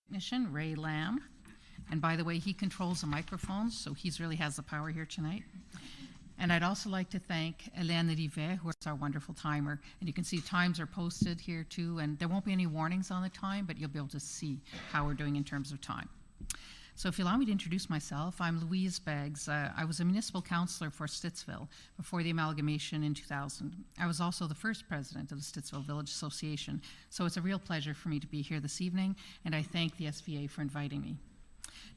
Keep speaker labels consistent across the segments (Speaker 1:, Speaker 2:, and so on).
Speaker 1: Technician Ray Lamb. And by the way, he controls the microphones, so he's really has the power here tonight. And I'd also like to thank Hélène Rivet, who is our wonderful timer. And you can see times are posted here too, and there won't be any warnings on the time, but you'll be able to see how we're doing in terms of time. So if you allow me to introduce myself, I'm Louise Beggs. I was a municipal councillor for Stittsville before the amalgamation in 2000. I was also the first president of the Stittsville Village Association. So it's a real pleasure for me to be here this evening, and I thank the SVA for inviting me.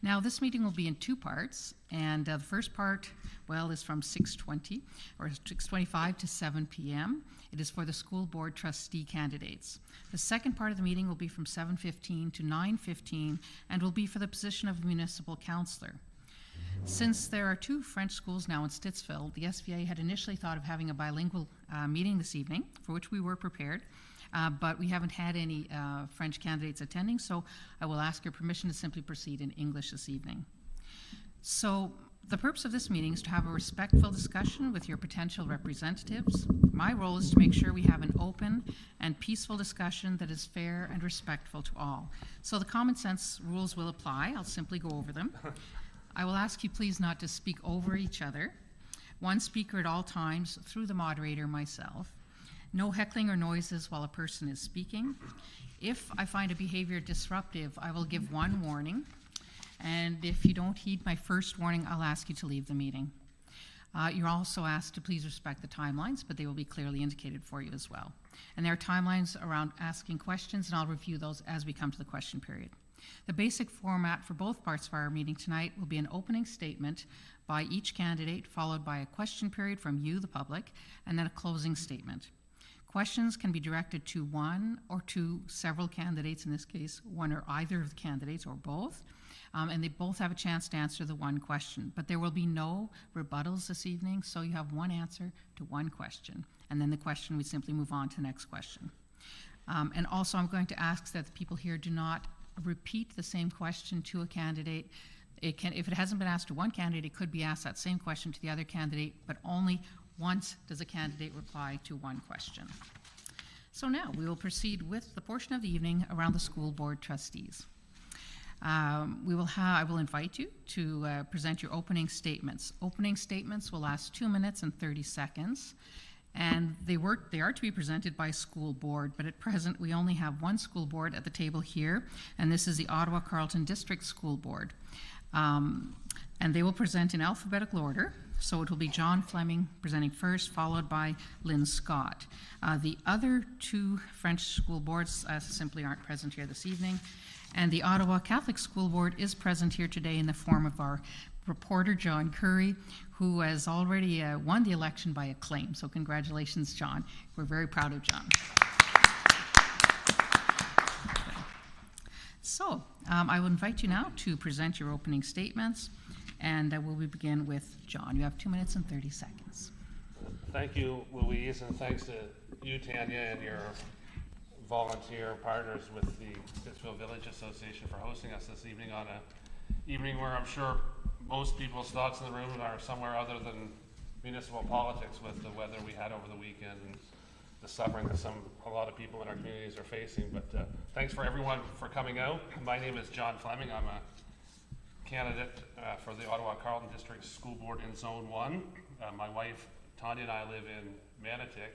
Speaker 1: Now, this meeting will be in two parts, and the first part, well, is from 6:20 or 6:25 to 7 p.m. It is for the school board trustee candidates. The second part of the meeting will be from 7:15 to 9:15 and will be for the position of municipal councillor. Since there are two French schools now in Stittsville, the SVA had initially thought of having a bilingual meeting this evening, for which we were prepared. But we haven't had any French candidates attending, so I will ask your permission to simply proceed in English this evening. So the purpose of this meeting is to have a respectful discussion with your potential representatives. My role is to make sure we have an open and peaceful discussion that is fair and respectful to all. So the common sense rules will apply. I'll simply go over them. I will ask you please not to speak over each other. One speaker at all times through the moderator, myself. No heckling or noises while a person is speaking. If I find a behavior disruptive, I will give one warning. And if you don't heed my first warning, I'll ask you to leave the meeting. You're also asked to please respect the timelines, but they will be clearly indicated for you as well. And there are timelines around asking questions, and I'll review those as we come to the question period. The basic format for both parts of our meeting tonight will be an opening statement by each candidate, followed by a question period from you, the public, and then a closing statement. Questions can be directed to one or to several candidates, in this case, one or either of the candidates or both, and they both have a chance to answer the one question. But there will be no rebuttals this evening, so you have one answer to one question, and then the question, we simply move on to the next question. And also, I'm going to ask that the people here do not repeat the same question to a candidate. If it hasn't been asked to one candidate, it could be asked that same question to the other candidate, but only once does a candidate reply to one question. So now we will proceed with the portion of the evening around the school board trustees. I will invite you to present your opening statements. Opening statements will last 2 minutes and 30 seconds. And they are to be presented by school board, but at present we only have one school board at the table here, and this is the Ottawa-Carleton District School Board. And they will present in alphabetical order. So it will be John Fleming presenting first, followed by Lynn Scott. The other two French school boards simply aren't present here this evening. And the Ottawa Catholic School Board is present here today in the form of our reporter, John Curry, who has already won the election by acclaim. So congratulations, John. We're very proud of John. So I will invite you now to present your opening statements. And we'll begin with John. You have 2 minutes and 30 seconds.
Speaker 2: Thank you, Louise, and thanks to you, Tanya, and your volunteer partners with the Stittsville Village Association for hosting us this evening on an evening where I'm sure most people's thoughts in the room are somewhere other than municipal politics with the weather we had over the weekend and the suffering that a lot of people in our communities are facing. But thanks for everyone for coming out. My name is John Fleming. I'm a candidate for the Ottawa-Carleton District School Board in Zone 1. My wife, Tanya, and I live in Manotick,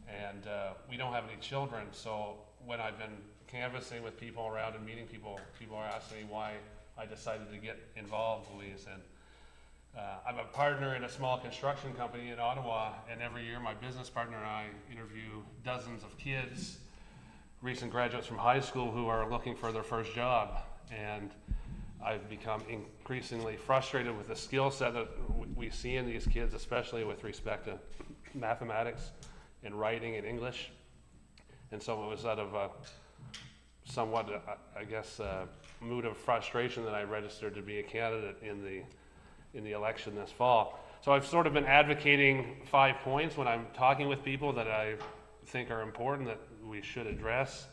Speaker 2: and we don't have any children, so when I've been canvassing with people around and meeting people, people are asking me why I decided to get involved, Louise. And I'm a partner in a small construction company in Ottawa, and every year my business partner and I interview dozens of kids, recent graduates from high school who are looking for their first job. And I've become increasingly frustrated with the skill set that we see in these kids, especially with respect to mathematics and writing and English. And so it was out of a somewhat, mood of frustration that I registered to be a candidate in the election this fall. So I've sort of been advocating 5 points when I'm talking with people that I think are important that we should address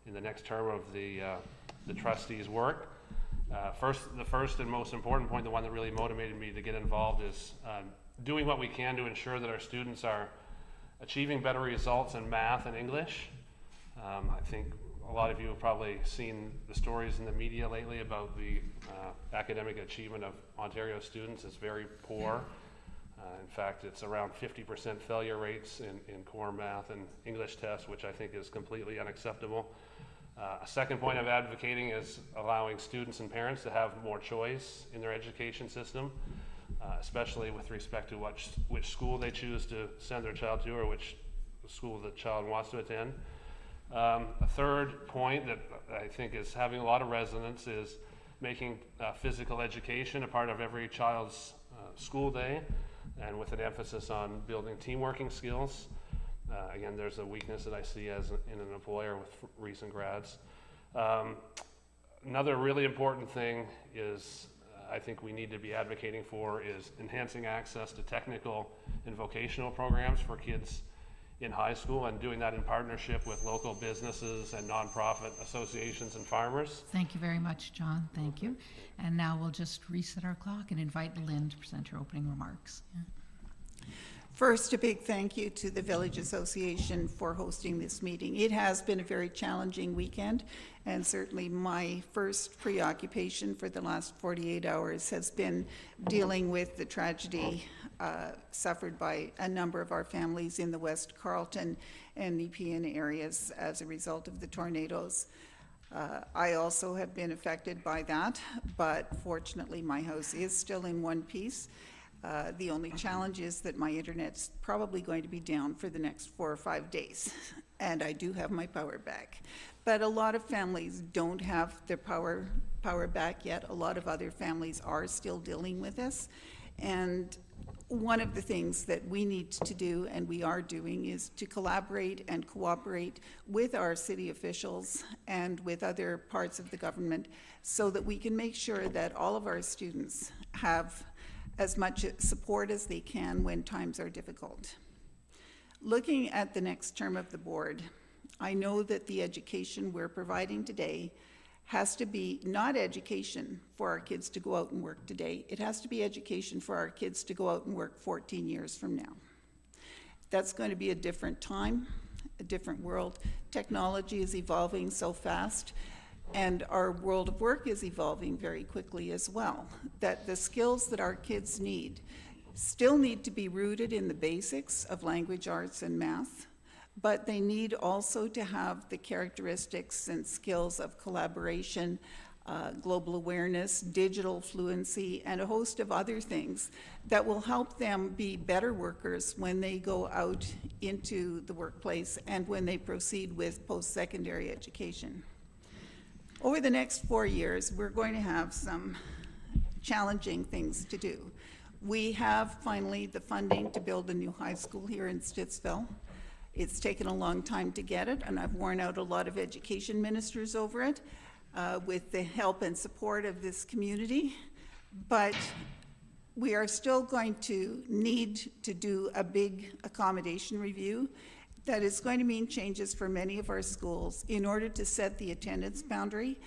Speaker 2: in the next term of the trustees' work. The first and most important point, the one that really motivated me to get involved, is doing what we can to ensure that our students are achieving better results in math and English. I think a lot of you have probably seen the stories in the media lately about the academic achievement of Ontario students is very poor. In fact, it's around 50% failure rates in core math and English tests, which I think is completely unacceptable. A second point of advocating is allowing students and parents to have more choice in their education system, especially with respect to which school they choose to send their child to or which school the child wants to attend. A third point that I think is having a lot of resonance is making physical education a part of every child's school day, and with an emphasis on building teamworking skills. Again, there's a weakness that I see as in an employer with recent grads. Another really important thing is I think we need to be advocating for is enhancing access to technical and vocational programs for kids in high school, and doing that in partnership with local businesses and nonprofit associations and farmers.
Speaker 1: Thank you very much, John. Thank you. And now we'll just reset our clock and invite Lynn to present her opening remarks. Yeah.
Speaker 3: First, a big thank you to the Village Association for hosting this meeting. It has been a very challenging weekend, and certainly my first preoccupation for the last 48 hours has been dealing with the tragedy suffered by a number of our families in the West Carleton and Nepean areas as a result of the tornadoes. I also have been affected by that, but fortunately my house is still in one piece. The only challenge is that my internet's probably going to be down for the next 4 or 5 days, and I do have my power back. But a lot of families don't have their power back yet. A lot of other families are still dealing with this. And one of the things that we need to do, and we are doing, is to collaborate and cooperate with our city officials and with other parts of the government so that we can make sure that all of our students have as much support as they can when times are difficult. Looking at the next term of the board, I know that the education we're providing today has to be not education for our kids to go out and work today. It has to be education for our kids to go out and work 14 years from now. That's going to be a different time, a different world. Technology is evolving so fast, and our world of work is evolving very quickly as well, that the skills that our kids need still need to be rooted in the basics of language arts and math, but they need also to have the characteristics and skills of collaboration, global awareness, digital fluency, and a host of other things that will help them be better workers when they go out into the workplace and when they proceed with post-secondary education. Over the next 4 years, we're going to have some challenging things to do. We have finally the funding to build a new high school here in Stittsville. It's taken a long time to get it, and I've worn out a lot of education ministers over it with the help and support of this community. But we are still going to need to do a big accommodation review that is going to mean changes for many of our schools in order to set the attendance boundary.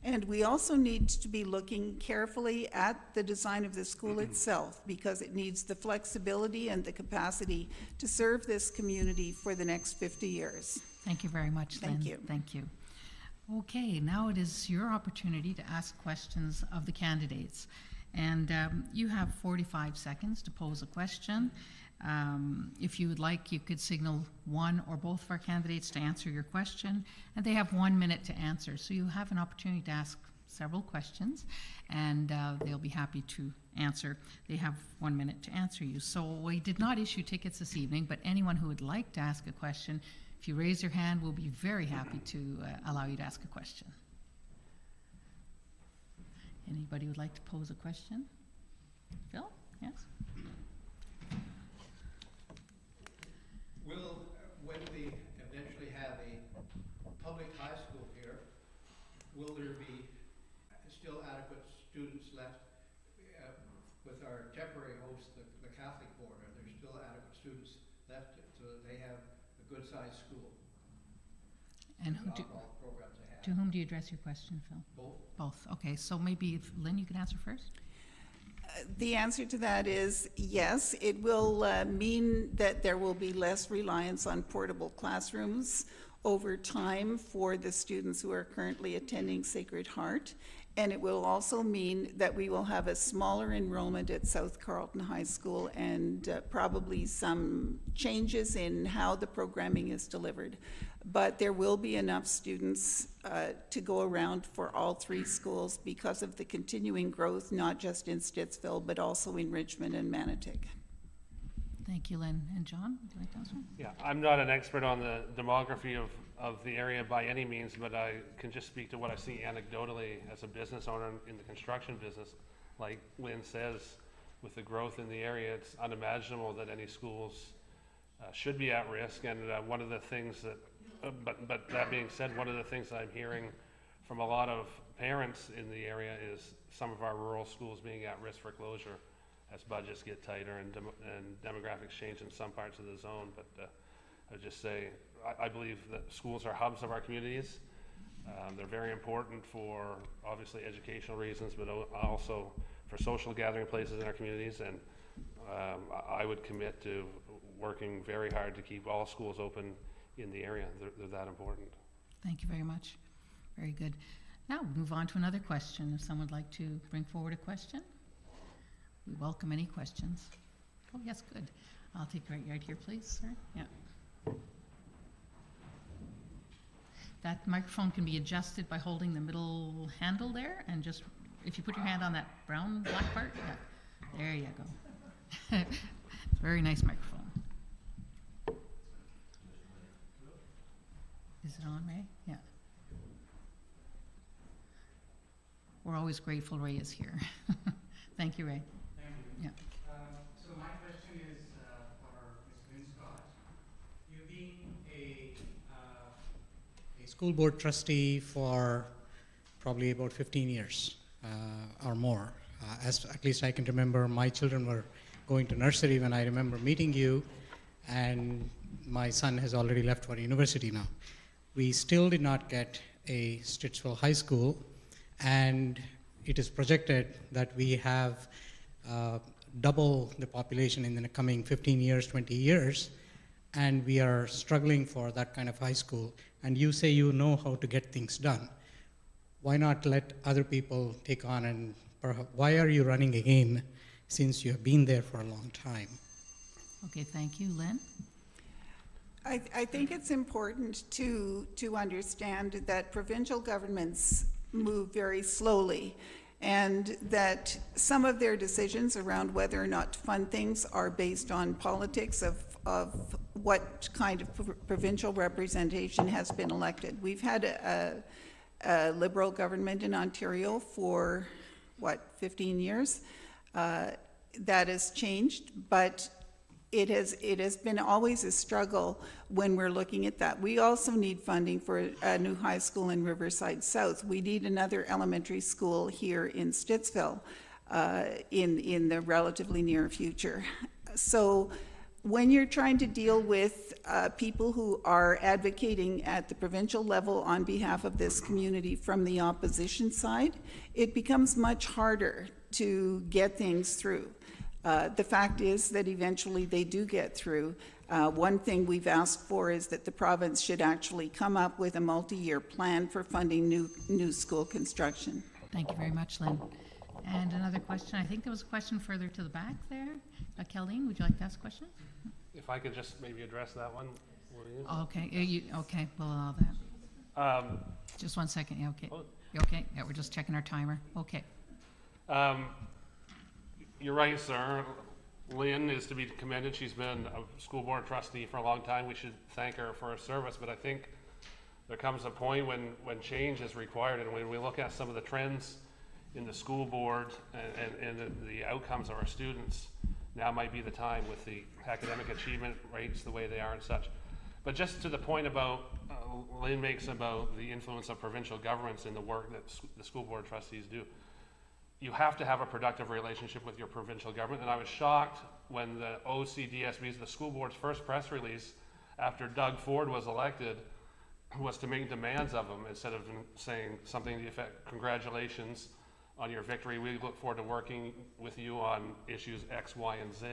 Speaker 3: And we also need to be looking carefully at the design of the school itself, because it needs the flexibility and the capacity to serve this community for the next 50 years.
Speaker 1: Thank you very much, Lynn.
Speaker 3: Thank you.
Speaker 1: Thank you. Okay, now it is your opportunity to ask questions of the candidates. And you have 45 seconds to pose a question. If you would like, you could signal one or both of our candidates to answer your question, and they have 1 minute to answer. So you have an opportunity to ask several questions, and they'll be happy to answer. They have 1 minute to answer you. So we did not issue tickets this evening, but anyone who would like to ask a question, if you raise your hand, we'll be very happy to allow you to ask a question. Anybody would like to pose a question? Phil? Yes?
Speaker 4: Will, when we eventually have a public high school here, will there be still adequate students left with our temporary host, the Catholic Board? Are there still adequate students left so that they have a good-sized school?
Speaker 1: And
Speaker 4: who all the programs they have?
Speaker 1: To whom do you address your question, Phil?
Speaker 4: Both.
Speaker 1: Both. Okay, so maybe if Lynn, you can answer first.
Speaker 3: The answer to that is yes. It will mean that there will be less reliance on portable classrooms over time for the students who are currently attending Sacred Heart. And it will also mean that we will have a smaller enrollment at South Carleton High School and probably some changes in how the programming is delivered. But there will be enough students to go around for all three schools because of the continuing growth, not just in Stittsville, but also in Richmond and Manotick.
Speaker 1: Thank you, Lynn. And John, would you like to answer?
Speaker 2: Yeah, I'm not an expert on the demography of the area by any means, but I can just speak to what I see anecdotally as a business owner in the construction business. Like Lynn says, with the growth in the area, it's unimaginable that any schools should be at risk. And one of the things that, but that being said, one of the things I'm hearing from a lot of parents in the area is some of our rural schools being at risk for closure as budgets get tighter and demographics change in some parts of the zone. But I would just say, I believe that schools are hubs of our communities. They're very important for obviously educational reasons, but also for social gathering places in our communities. And I would commit to working very hard to keep all schools open in the area. They're that important.
Speaker 1: Thank you very much. Very good. Now we'll move on to another question. If someone would like to bring forward a question, we welcome any questions. Oh, yes, good. I'll take right here, please, sir. Yeah. That microphone can be adjusted by holding the middle handle there, and just, if you put your hand on that black part, yeah, there you go. Very nice microphone. Is it on, Ray? Yeah. We're always grateful Ray is here. Thank you, Ray.
Speaker 5: Thank you.
Speaker 1: Yeah.
Speaker 5: So my question is for Ms. Lynn Scott. You being a school board trustee for probably about 15 years or more. As at least I can remember, my children were going to nursery when I remember meeting you, and my son has already left for university now. We still did not get a Stittsville High School, and it is projected that we have double the population in the coming 15 years, 20 years, and we are struggling for that kind of high school. And you say you know how to get things done. Why not let other people take on, and why are you running again since you have been there for a long time?
Speaker 1: Okay, thank you. Lynn?
Speaker 3: I think it's important to understand that provincial governments move very slowly, and that some of their decisions around whether or not to fund things are based on politics of what kind of provincial representation has been elected. We've had a Liberal government in Ontario for, 15 years? That has changed, but it has been always a struggle when we're looking at that. We also need funding for a new high school in Riverside South. We need another elementary school here in Stittsville in the relatively near future. So when you're trying to deal with people who are advocating at the provincial level on behalf of this community from the opposition side, it becomes much harder to get things through. The fact is that eventually they do get through. One thing we've asked for is that the province should actually come up with a multi-year plan for funding new school construction.
Speaker 1: Thank you very much, Lynn. And another question, I think there was a question further to the back there. Kelleen, would you like to ask a question?
Speaker 2: If I could just maybe address that one, will you?
Speaker 1: Okay, okay, we'll allow that. Just 1 second, yeah, okay.
Speaker 2: Oh.
Speaker 1: You okay? Yeah, we're just checking our timer. Okay.
Speaker 2: You're right, sir. Lynn is to be commended. She's been a school board trustee for a long time. We should thank her for her service, but I think there comes a point when change is required, and when we look at some of the trends in the school board and the outcomes of our students, now might be the time with the academic achievement rates the way they are and such. But just to the point about Lynn makes about the influence of provincial governments in the work that the school board trustees do, you have to have a productive relationship with your provincial government. And I was shocked when the OCDSB's, the school board's first press release after Doug Ford was elected, was to make demands of them instead of saying something to the effect, congratulations on your victory. We look forward to working with you on issues X, Y, and Z.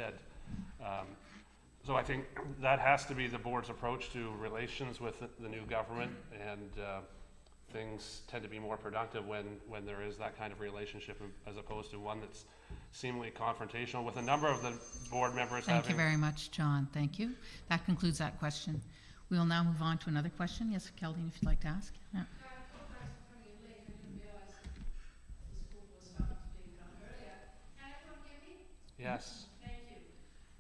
Speaker 2: So I think that has to be the board's approach to relations with the new government, and things tend to be more productive when there is that kind of relationship as opposed to one that's seemingly confrontational with a number of the board members
Speaker 1: Thank you
Speaker 2: having.
Speaker 1: very much, John. Thank you. That concludes that question. We will now move on to another question. Yes, Keldine, if you'd like to ask. Yeah.
Speaker 2: Yes.
Speaker 6: Thank you.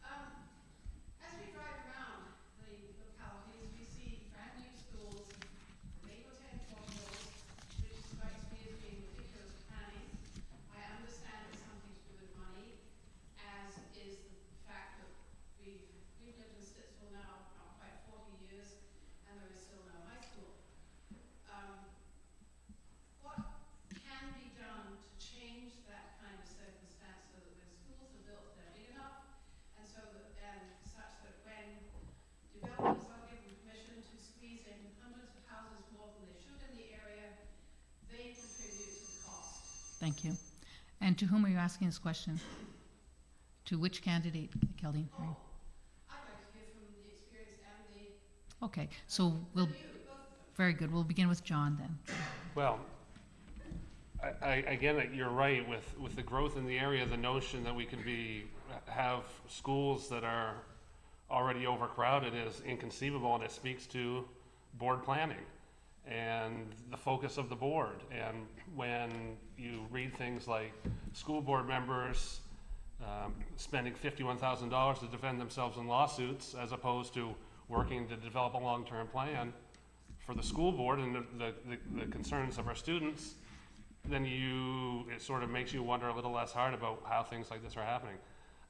Speaker 6: As we drive around the localities, we see brand new schools, with 8 or 10 corridors, which strikes me as being ridiculous planning. I understand it's something to do with money, as is the fact that we've lived in Stittsville now not quite 40 years, and there is still no high school. What can be done to change that kind of circumstance so that when schools are built, they're big enough, and so that, and such that when developers are given permission to squeeze in hundreds of houses more than they should in the area, they contribute to the cost.
Speaker 1: Thank you. And to whom are you asking this question? To which candidate, Keldine?
Speaker 6: Oh, I'd like to hear from the experienced and the
Speaker 1: Okay, so we'll,
Speaker 6: new, both of them.
Speaker 1: very good. We'll begin with John then.
Speaker 2: Well, again, you're right, with the growth in the area, the notion that we can have schools that are already overcrowded is inconceivable, and it speaks to board planning and the focus of the board. And when you read things like school board members spending $51,000 to defend themselves in lawsuits as opposed to working to develop a long-term plan for the school board and the concerns of our students, then it sort of makes you wonder a little less hard about how things like this are happening.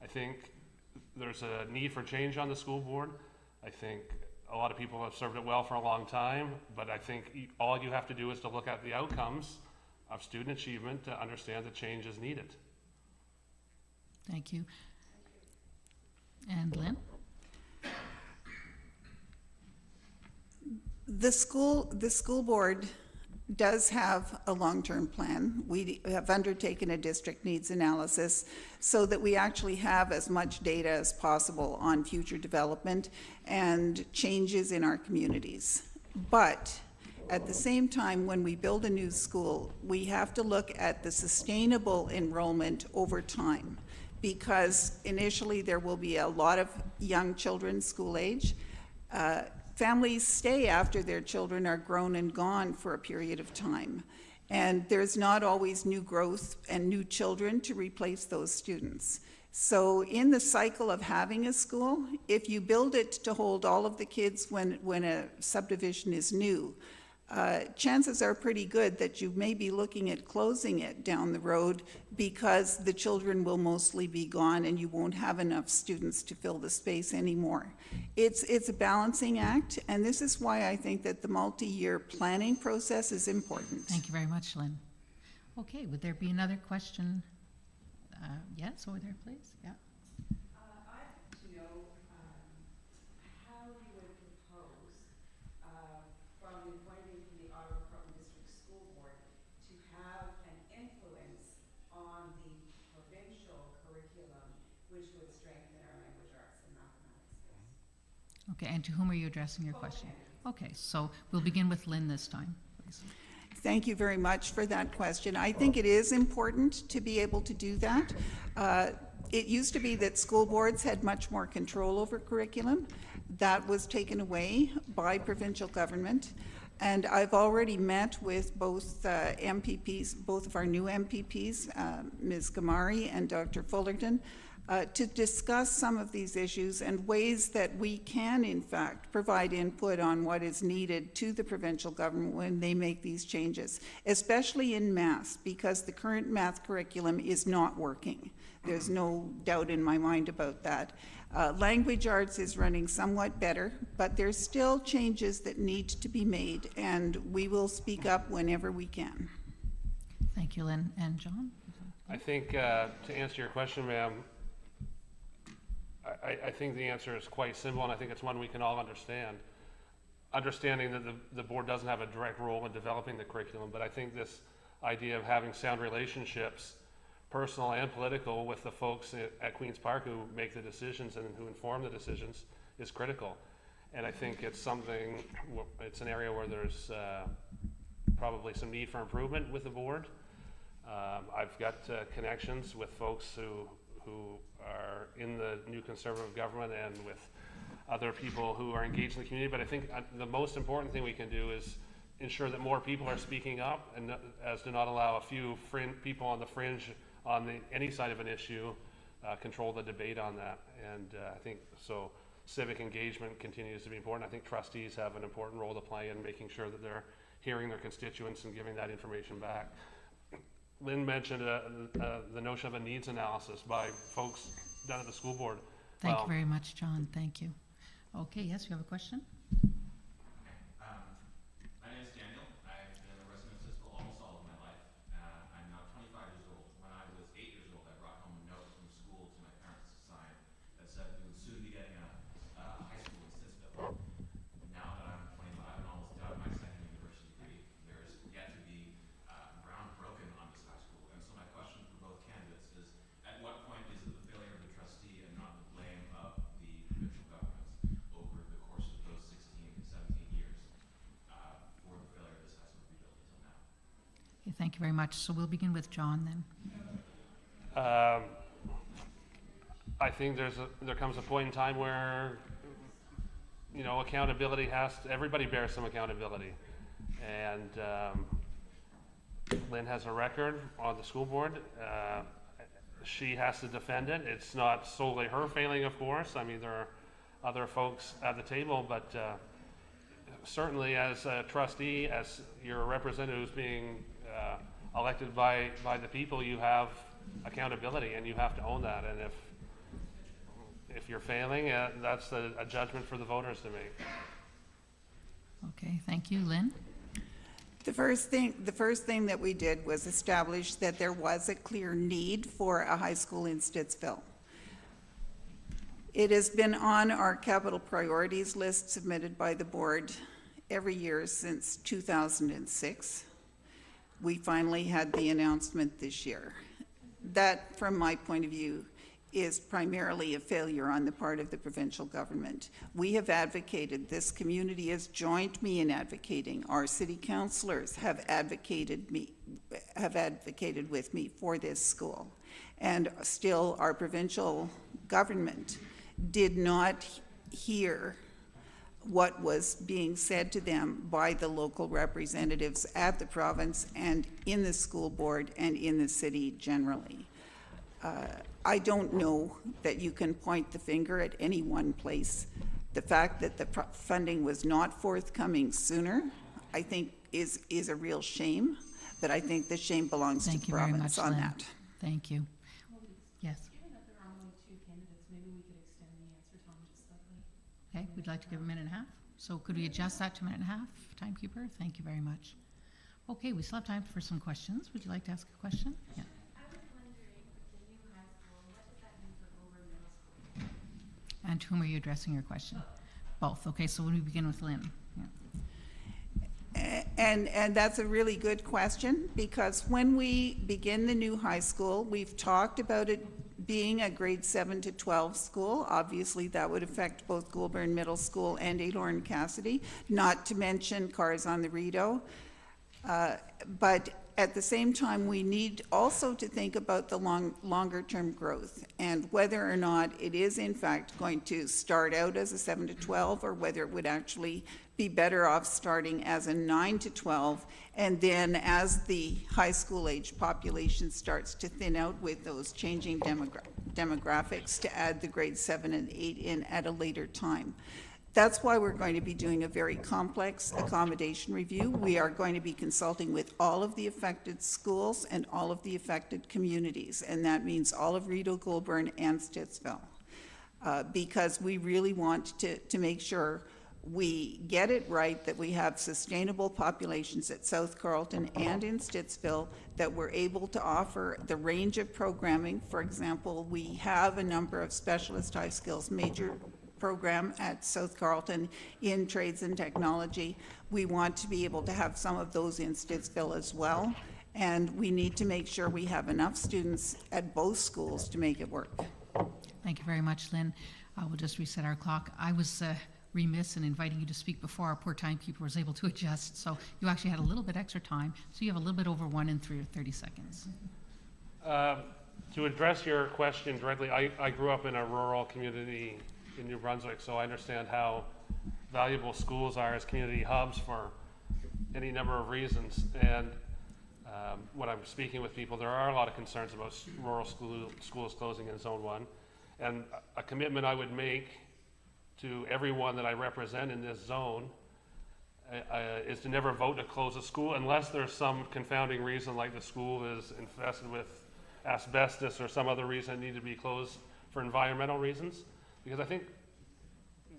Speaker 2: I think there's a need for change on the school board. I think a lot of people have served it well for a long time, but I think all you have to do is to look at the outcomes of student achievement to understand that change is needed.
Speaker 1: Thank you. And Lynn?
Speaker 3: The school board does have a long-term plan. We have undertaken a district needs analysis so that we actually have as much data as possible on future development and changes in our communities. But at the same time, when we build a new school, we have to look at the sustainable enrollment over time, because initially there will be a lot of young children school age. Families stay after their children are grown and gone for a period of time. And there's not always new growth and new children to replace those students. So in the cycle of having a school, if you build it to hold all of the kids when a subdivision is new, chances are pretty good that you may be looking at closing it down the road because the children will mostly be gone and you won't have enough students to fill the space anymore. It's a balancing act, and this is why I think that the multi-year planning process is important.
Speaker 1: Thank you very much, Lynn. Okay, would there be another question? Yes, over there, please. Yeah.
Speaker 7: I'd like to know how you would propose, from the appointment from the Ottawa Croton District School Board, to have an influence on the provincial curriculum which would strengthen our language arts and mathematics skills.
Speaker 1: Okay, and to whom are you addressing your question? Okay, so we'll begin with Lynn this time, please.
Speaker 3: Thank you very much for that question. I think it is important to be able to do that. It used to be that school boards had much more control over curriculum. That was taken away by provincial government. And I've already met with both MPPs, both of our new MPPs, Ms. Gamari and Dr. Fullerton, to discuss some of these issues and ways that we can, in fact, provide input on what is needed to the provincial government when they make these changes, especially in math, because the current math curriculum is not working. There's no doubt in my mind about that. Language arts is running somewhat better, but there's still changes that need to be made, and we will speak up whenever we can.
Speaker 1: Thank you, Lynn. And John?
Speaker 2: I think to answer your question, ma'am, I think the answer is quite simple, and I think it's one we can all understand. Understanding that the board doesn't have a direct role in developing the curriculum, but I think this idea of having sound relationships personal and political with the folks at Queen's Park who make the decisions and who inform the decisions is critical. And I think it's something, it's an area where there's probably some need for improvement with the board. I've got connections with folks who are in the new Conservative government and with other people who are engaged in the community, but I think the most important thing we can do is ensure that more people are speaking up, and as to not allow a few people on the fringe on any side of an issue control the debate on that. And I think so civic engagement continues to be important. I think trustees have an important role to play in making sure that they're hearing their constituents and giving that information back. Lynn mentioned the notion of a needs analysis by folks down at the school board.
Speaker 1: Thank you very much, John. Thank you. Okay, yes, you have a question?
Speaker 8: My name is Daniel. I've been a resident of Cisco almost all of my life. I'm now 25 years old. When I was 8 years old, I brought home a note from school to my parents to sign that said we would soon be getting a high school in Stittsville. Now that I'm 25 and almost done my second university degree, there is yet to be ground broken on this high school. And so my question for both candidates is, at what point is it the failure of the trustee and not the blame of the provincial governments over the course of those 16 to 17 years for the failure of this high school to be built until now?
Speaker 1: Okay, thank you very much. So we'll begin with John then.
Speaker 2: I think there comes a point in time where, you know, accountability everybody bears some accountability. And Lynn has a record on the school board. She has to defend it. It's not solely her failing, of course. I mean, there are other folks at the table, but certainly as a trustee, as your representative who's being elected by the people, you have accountability and you have to own that. And if you're failing, that's a judgment for the voters to make.
Speaker 1: Okay, thank you. Lynn?
Speaker 3: The first thing that we did was establish that there was a clear need for a high school in Stittsville. It has been on our capital priorities list submitted by the board every year since 2006. We finally had the announcement this year. That, from my point of view, is primarily a failure on the part of the provincial government. We have advocated, this community has joined me in advocating, our city councillors have advocated with me for this school. And still our provincial government did not hear what was being said to them by the local representatives at the province and in the school board and in the city generally. I don't know that you can point the finger at any one place. The fact that the funding was not forthcoming sooner, I think, is a real shame, but I think the shame belongs to the province on that.
Speaker 1: Thank you. Yes.
Speaker 6: Given that there are only two candidates, maybe we could extend the answer time just slightly.
Speaker 1: Okay, we'd like to give a minute and a half. So could we adjust that to a minute and a half, timekeeper? Thank you very much. Okay, we still have time for some questions. Would you like to ask a question? Yeah. And to whom are you addressing your question? Both. Okay, so when we begin with Lynn. Yeah.
Speaker 3: And that's a really good question, because when we begin the new high school, we've talked about it being a grade 7 to 12 school. Obviously, that would affect both Goulburn Middle School and Aylor and Cassidy, not to mention cars on the Rideau. But at the same time, we need also to think about the longer-term growth and whether or not it is, in fact, going to start out as a 7 to 12 or whether it would actually be better off starting as a 9 to 12, and then as the high school age population starts to thin out with those changing demographics, to add the grade 7 and 8 in at a later time. That's why we're going to be doing a very complex accommodation review. We are going to be consulting with all of the affected schools and all of the affected communities, and that means all of Rideau, Goulburn, and Stittsville, because we really want to make sure we get it right, that we have sustainable populations at South Carleton and in Stittsville, that we're able to offer the range of programming. For example, we have a number of specialist high skills major program at South Carleton in trades and technology. We want to be able to have some of those in Stittsville as well. And we need to make sure we have enough students at both schools to make it work.
Speaker 1: Thank you very much, Lynn. We'll just reset our clock. I was remiss in inviting you to speak before our poor timekeeper was able to adjust, so you actually had a little bit extra time, so you have a little bit over 1 in 30 seconds.
Speaker 2: To address your question directly, I grew up in a rural community in New Brunswick, so I understand how valuable schools are as community hubs for any number of reasons. And when I'm speaking with people, there are a lot of concerns about rural schools closing in Zone 1. And a commitment I would make to everyone that I represent in this zone is to never vote to close a school unless there's some confounding reason, like the school is infested with asbestos or some other reason it needed to be closed for environmental reasons. Because I think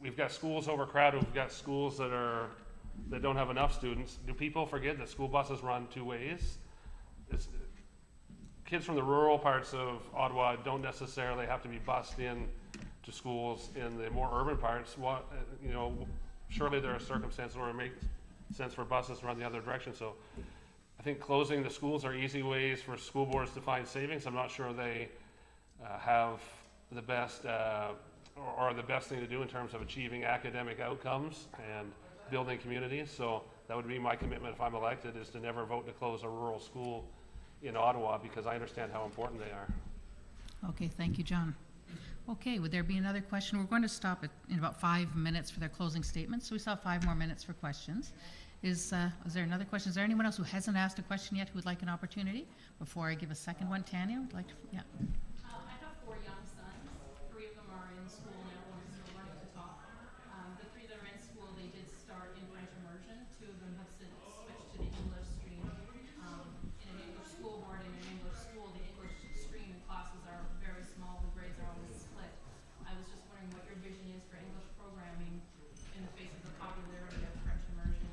Speaker 2: we've got schools overcrowded, we've got schools that don't have enough students. Do people forget that school buses run 2 ways? Kids from the rural parts of Ottawa don't necessarily have to be bused in to schools in the more urban parts. Surely there are circumstances where it makes sense for buses to run the other direction. So I think closing the schools are easy ways for school boards to find savings. I'm not sure they have the best or the best thing to do in terms of achieving academic outcomes and building communities. So that would be my commitment if I'm elected, is to never vote to close a rural school in Ottawa, because I understand how important they are.
Speaker 1: Okay, thank you, John. Okay, would there be another question? We're going to stop in about 5 minutes for their closing statements, so we still have 5 more minutes for questions. Is there another question? Is there anyone else who hasn't asked a question yet who would like an opportunity? Before I give a second one, Tanya would like to, yeah.
Speaker 6: I have 4 young sons. 3 of them are in school now, 1 is still learning to talk. The 3 that are in school, they did start in French immersion. 2 of them have since switched to the English stream. In an English school board, in an English school, the English stream classes are very small, the grades are always split. I was just wondering what your vision is for English programming in the face of the popularity of French immersion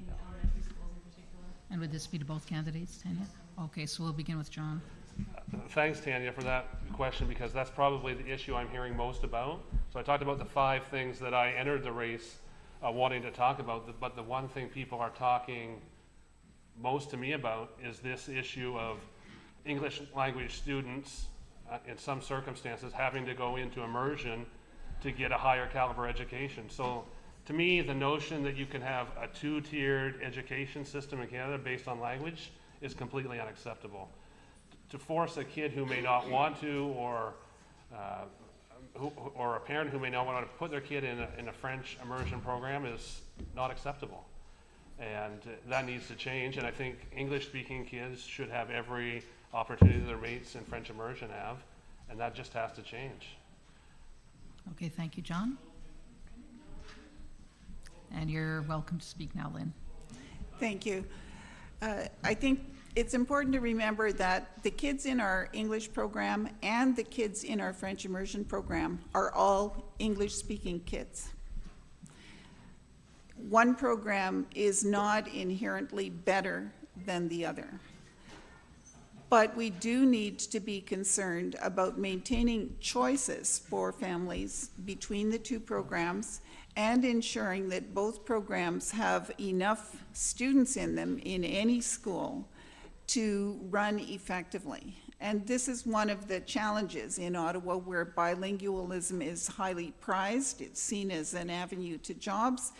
Speaker 6: in elementary schools in particular.
Speaker 1: And would this be to both candidates, Tanya? Okay, so we'll begin with John.
Speaker 2: Thanks, Tanya, for that question, because that's probably the issue I'm hearing most about. So I talked about the 5 things that I entered the race wanting to talk about, but the one thing people are talking most to me about is this issue of English language students, in some circumstances, having to go into immersion to get a higher caliber education. So to me, the notion that you can have a 2-tiered education system in Canada based on language is completely unacceptable. To force a kid who may not want to, or a parent who may not want to put their kid in a French immersion program is not acceptable. And that needs to change, and I think English-speaking kids should have every opportunity their mates in French immersion have, and that just has to change.
Speaker 1: Okay, thank you, John. And you're welcome to speak now, Lynn.
Speaker 3: Thank you. I think it's important to remember that the kids in our English program and the kids in our French immersion program are all English-speaking kids. One program is not inherently better than the other. But we do need to be concerned about maintaining choices for families between the 2 programs and ensuring that both programs have enough students in them in any school to run effectively. And this is one of the challenges in Ottawa, where bilingualism is highly prized. It's seen as an avenue to jobs.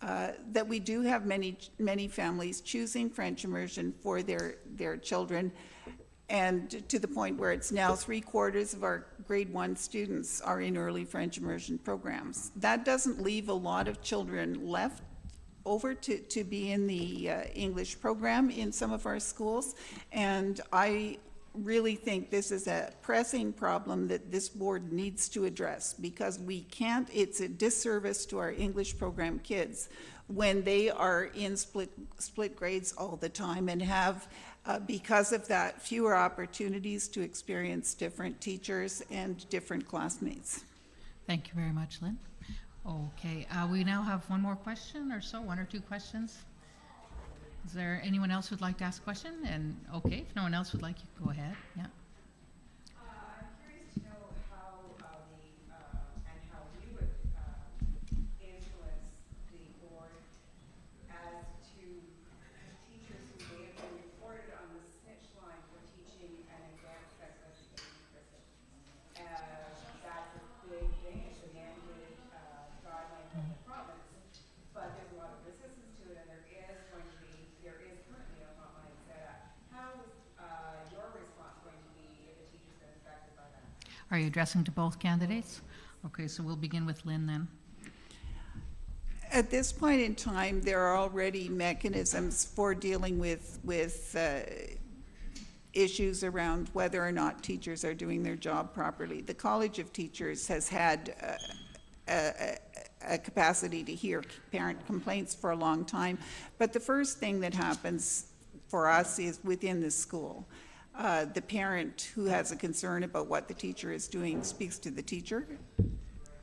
Speaker 3: That we do have many families choosing French immersion for their children, and to the point where it's now 3/4 of our grade 1 students are in early French immersion programs. That doesn't leave a lot of children left over to be in the English program in some of our schools, and I really think this is a pressing problem that this board needs to address, because we can't, it's a disservice to our English program kids when they are in split grades all the time and have, because of that, fewer opportunities to experience different teachers and different classmates.
Speaker 1: Thank you very much, Lynn. Okay, we now have one more question or so, 1 or 2 questions. Is there anyone else who'd like to ask a question? And okay, if no one else would like, you go ahead. Yeah.
Speaker 7: I'm curious to know how and how you would influence the board as to teachers who may have been reported on the
Speaker 1: Are you addressing to both candidates? Okay, so we'll begin with Lynn then.
Speaker 3: At this point in time, there are already mechanisms for dealing with issues around whether or not teachers are doing their job properly. The College of Teachers has had a capacity to hear parent complaints for a long time, but the first thing that happens for us is within the school. The parent who has a concern about what the teacher is doing speaks to the teacher,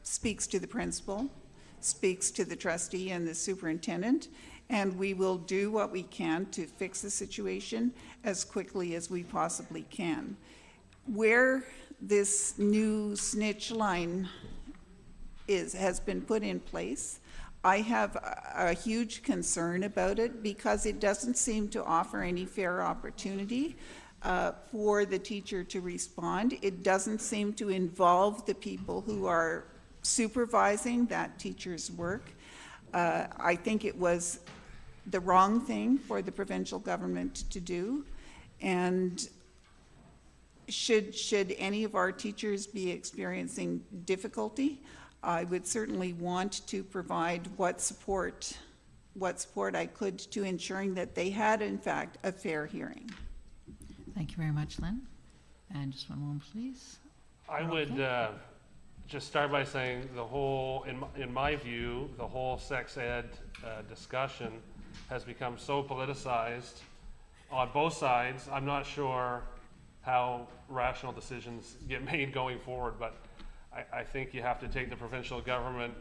Speaker 3: speaks to the principal, speaks to the trustee and the superintendent, and we will do what we can to fix the situation as quickly as we possibly can. Where this new snitch line has been put in place, I have a huge concern about it because it doesn't seem to offer any fair opportunity for the teacher to respond. It doesn't seem to involve the people who are supervising that teacher's work. I think it was the wrong thing for the provincial government to do, and should any of our teachers be experiencing difficulty, I would certainly want to provide what support I could to ensuring that they had in fact a fair hearing.
Speaker 1: Thank you very much, Lynn. And just one moment, please.
Speaker 2: I would just start by saying the whole, in my view, the whole sex ed discussion has become so politicized on both sides. I'm not sure how rational decisions get made going forward, but I think you have to take the provincial government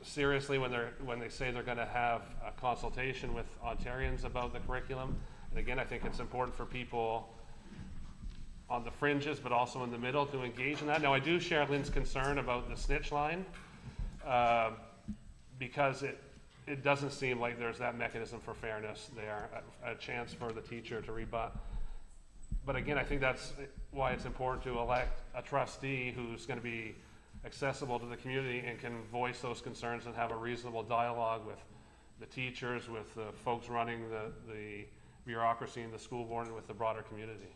Speaker 2: seriously when they say they're going to have a consultation with Ontarians about the curriculum. And again, I think it's important for people on the fringes, but also in the middle, to engage in that. Now, I do share Lynn's concern about the snitch line, because it doesn't seem like there's that mechanism for fairness there, a chance for the teacher to rebut. But again, I think that's why it's important to elect a trustee who's going to be accessible to the community and can voice those concerns and have a reasonable dialogue with the teachers, with the folks running the bureaucracy in the school board, and with the broader community.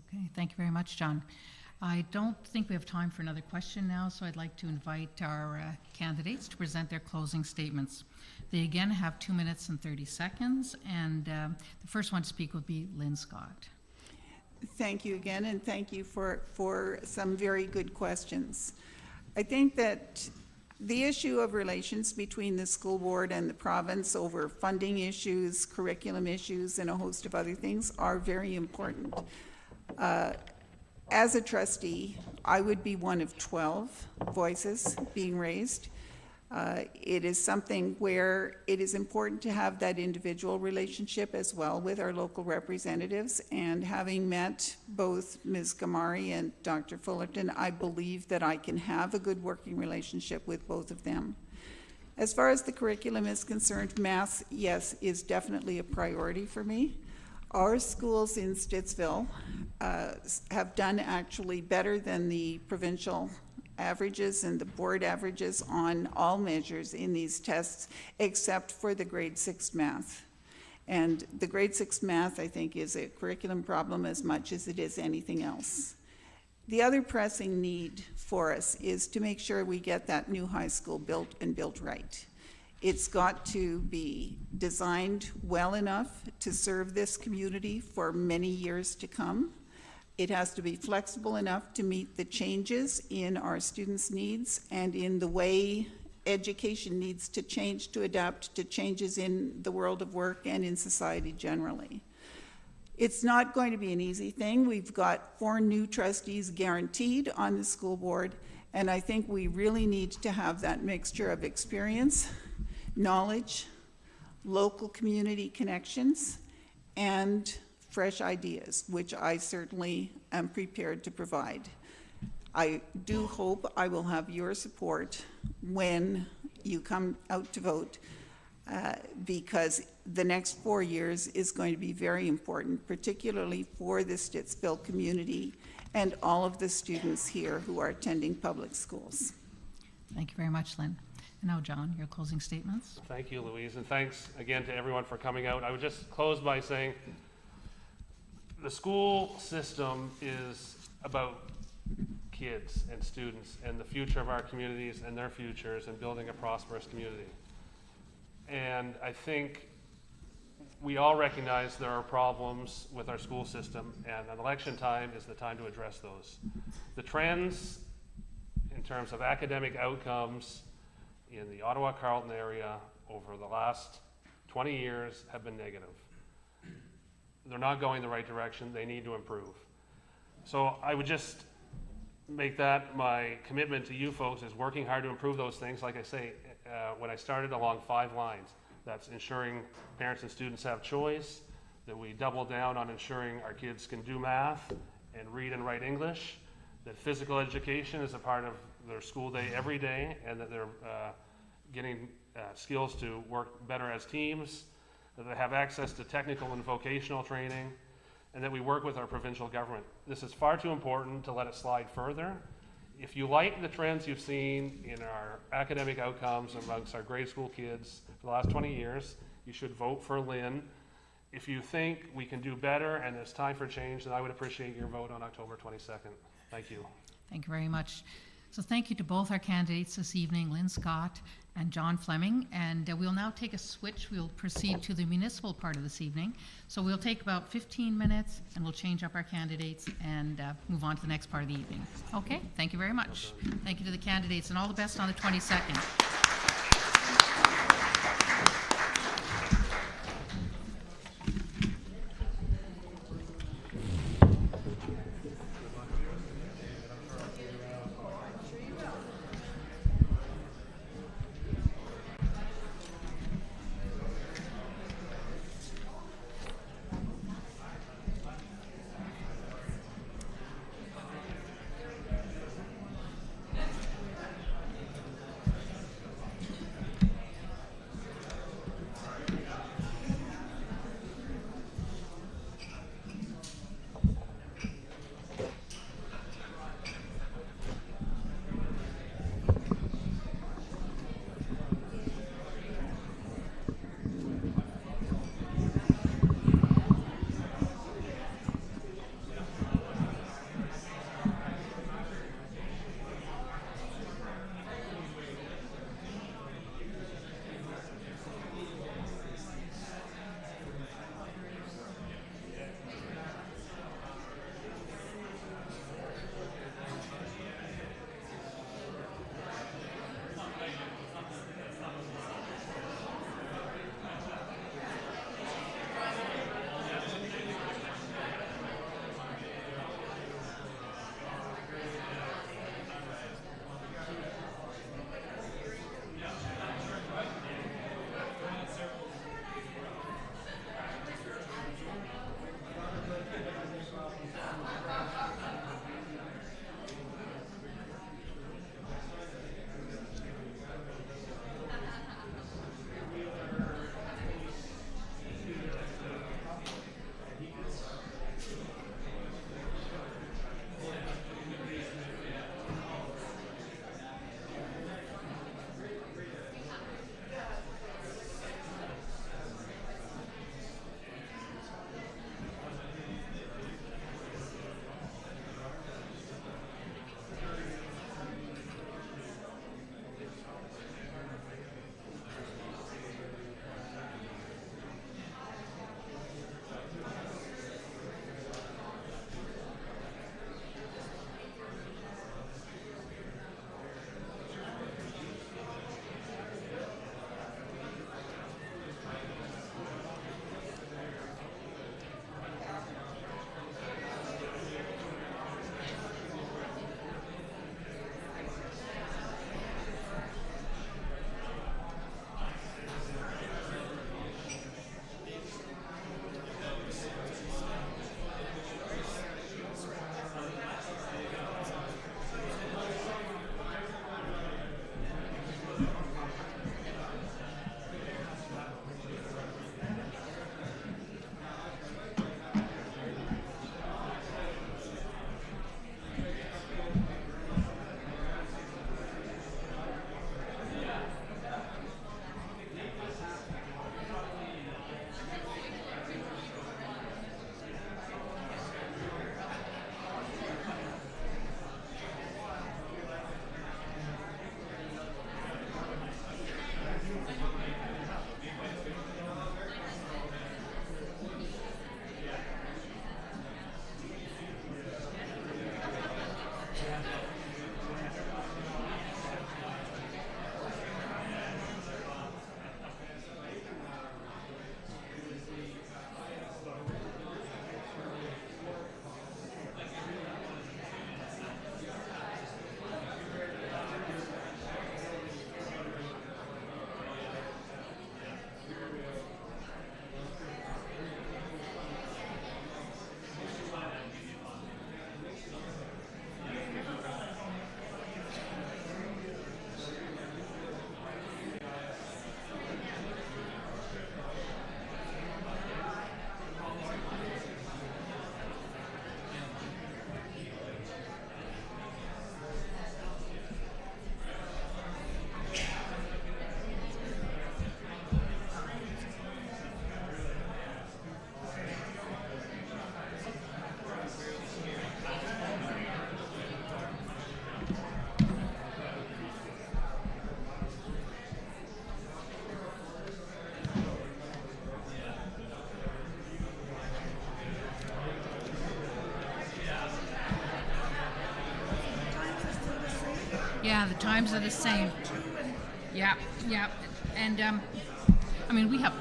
Speaker 1: Okay, thank you very much, John. I don't think we have time for another question now, so I'd like to invite our candidates to present their closing statements. They again have 2 minutes and 30 seconds, and the first one to speak will be Lynn Scott.
Speaker 3: Thank you again, and thank you for some very good questions. I think that the issue of relations between the school board and the province over funding issues, curriculum issues, and a host of other things are very important. As a trustee, I would be one of 12 voices being raised. It is something where it is important to have that individual relationship as well with our local representatives, and having met both Ms. Gamari and Dr. Fullerton, I believe that I can have a good working relationship with both of them. As far as the curriculum is concerned, math, yes, is definitely a priority for me. Our schools in Stittsville have done actually better than the provincial averages and the board averages on all measures in these tests, except for the grade 6 math. And the grade 6 math, I think, is a curriculum problem as much as it is anything else. The other pressing need for us is to make sure we get that new high school built and built right. It's got to be designed well enough to serve this community for many years to come. It has to be flexible enough to meet the changes in our students' needs and in the way education needs to change to adapt to changes in the world of work and in society generally. It's not going to be an easy thing. We've got 4 new trustees guaranteed on the school board, and I think we really need to have that mixture of experience, knowledge, local community connections, and fresh ideas, which I certainly am prepared to provide. I do hope I will have your support when you come out to vote, because the next 4 years is going to be very important, particularly for the Stittsville community and all of the students here who are attending public schools.
Speaker 1: Thank you very much, Lynn. And now, John, your closing statements.
Speaker 2: Thank you, Louise, and thanks again to everyone for coming out. I would just close by saying the school system is about kids and students and the future of our communities and their futures and building a prosperous community. And I think we all recognize there are problems with our school system, and an election time is the time to address those. The trends in terms of academic outcomes in the Ottawa-Carleton area over the last 20 years have been negative. They're not going the right direction. They need to improve. So I would just make that my commitment to you folks, is working hard to improve those things. Like I say, when I started, along 5 lines. That's ensuring parents and students have choice, that we double down on ensuring our kids can do math and read and write English, that physical education is a part of their school day every day, and that they're getting skills to work better as teams, that they have access to technical and vocational training, and that we work with our provincial government. This is far too important to let it slide further. If you like the trends you've seen in our academic outcomes amongst our grade school kids for the last 20 years, you should vote for Lynn. If you think we can do better and it's time for change, then I would appreciate your vote on October 22nd. Thank you.
Speaker 1: Thank you very much. So thank you to both our candidates this evening, Lynn Scott and John Fleming. And we'll now take a switch. We'll proceed to the municipal part of this evening. So we'll take about 15 minutes and we'll change up our candidates and move on to the next part of the evening. Okay, thank you very much. Thank you to the candidates and all the best on the 22nd. Yeah, the times are the same. Yeah, yeah. And, I mean, we have